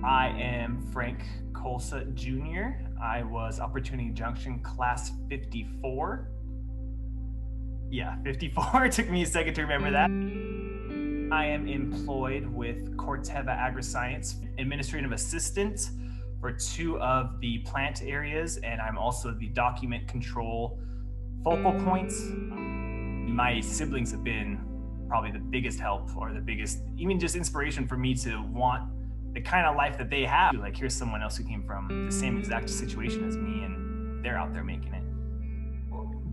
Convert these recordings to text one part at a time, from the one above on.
I am Frank Kolsut Jr. I was Opportunity Junction class 54. Yeah, 54. It took me a second to remember that. I am employed with Corteva AgriScience, administrative assistant for 2 of the plant areas, and I'm also the document control focal points. My siblings have been probably the biggest help, or the biggest, even just inspiration for me to want the kind of life that they have. Like, here's someone else who came from the same exact situation as me, and they're out there making it.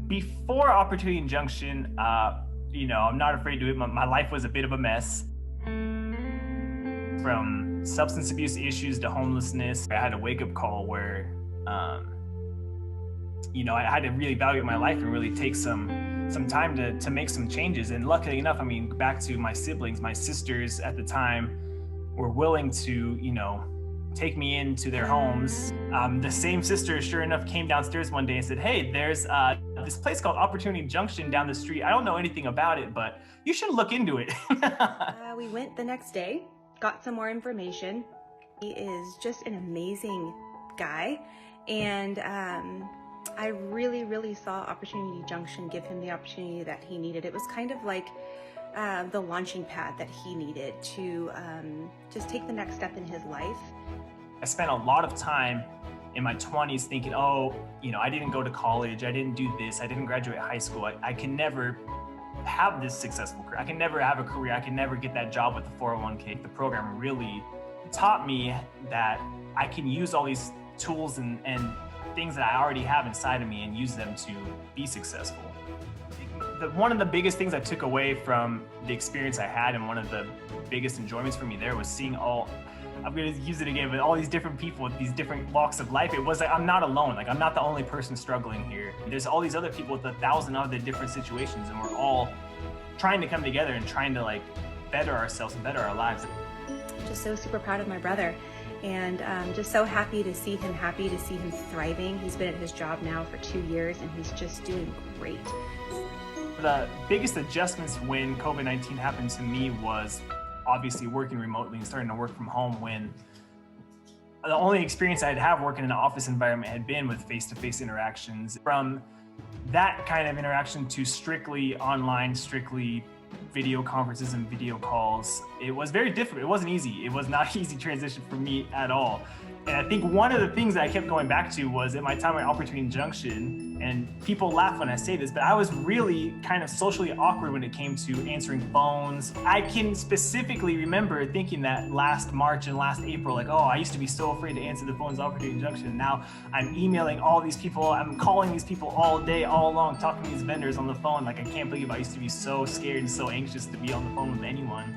Before Opportunity Junction, I'm not afraid to admit my life was a bit of a mess. From substance abuse issues to homelessness, I had a wake-up call where, I had to really evaluate my life and really take some time to make some changes. And luckily enough, back to my siblings, my sisters at the time were willing to, take me into their homes. The same sister, sure enough, came downstairs one day and said, "Hey, there's this place called Opportunity Junction down the street. I don't know anything about it, but you should look into it." We went the next day, got some more information. He is just an amazing guy. And I really, really saw Opportunity Junction give him the opportunity that he needed. It was kind of like the launching pad that he needed to just take the next step in his life. I spent a lot of time in my 20s thinking, I didn't go to college, I didn't do this, I didn't graduate high school, I can never have this successful career, I can never have a career, I can never get that job with the 401k. The program really taught me that I can use all these tools and things that I already have inside of me and use them to be successful. One of the biggest things I took away from the experience I had, and one of the biggest enjoyments for me there, was seeing I'm going to use it again, but all these different people with these different walks of life. It was like, I'm not alone. Like, I'm not the only person struggling here. There's all these other people with 1,000 other different situations, and we're all trying to come together and trying to better ourselves and better our lives. Just so super proud of my brother, and just so happy to see him thriving. He's been at his job now for 2 years, and he's just doing great. The biggest adjustments when COVID-19 happened to me was obviously working remotely and starting to work from home, when the only experience I'd have working in an office environment had been with face-to-face interactions. From that kind of interaction to strictly online, strictly video conferences and video calls, it was very different. It wasn't easy. It was not an easy transition for me at all. And I think one of the things that I kept going back to was at my time at Opportunity Junction, and people laugh when I say this, but I was really kind of socially awkward when it came to answering phones. I can specifically remember thinking that last March and last April, I used to be so afraid to answer the phones at Opportunity Junction. Now I'm emailing all these people, I'm calling these people all day, all along, talking to these vendors on the phone. I can't believe I used to be so scared and so anxious to be on the phone with anyone.